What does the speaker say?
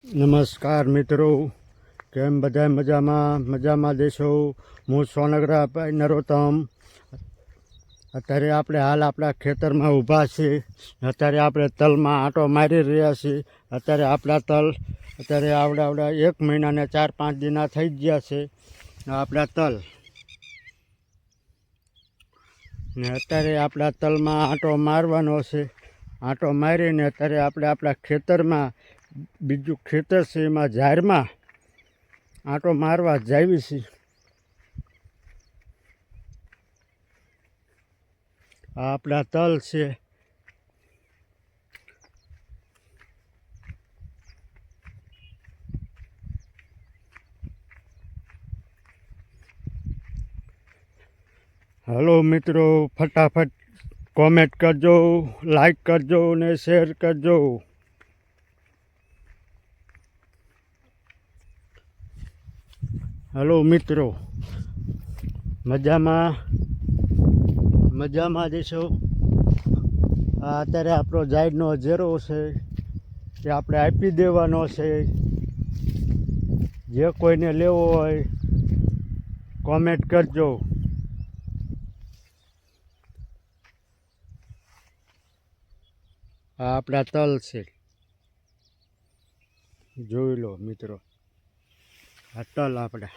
નમસ્કાર મિત્રો, કેમ બધા મજામાં દેશો। હું સોનગરાભાઈ નરોત્તમ। અત્યારે આપણે હાલ આપણા ખેતરમાં ઊભા છીએ। અત્યારે આપણે તલમાં આંટો મારી રહ્યા છીએ। અત્યારે આપણા તલ આવડા 1 મહિનાને 4-5 દિના થઈ ગયા છે આપણા તલ ને અત્યારે આપણા તલમાં આંટો મારવાનો છે। આંટો મારીને અત્યારે આપણે આપણા ખેતરમાં બીજું ખેતર છે એમાં ઝારમાં આંટો મારવા જાવી છીએ। આ આપણા તલ છે। હલો મિત્રો, ફટાફટ કોમેન્ટ કરજો, લાઈક કરજો ને શેર કરજો। હલો મિત્રો, મજામાં દેશો। આ અત્યારે આપણો જાયડનો અજેરો છે તે આપણે આપી દેવાનો છે। જે કોઈને લેવો હોય કોમેન્ટ કરજો। આ આપણા તલ છે, જોઈ લો મિત્રો, આ તલ આપણા।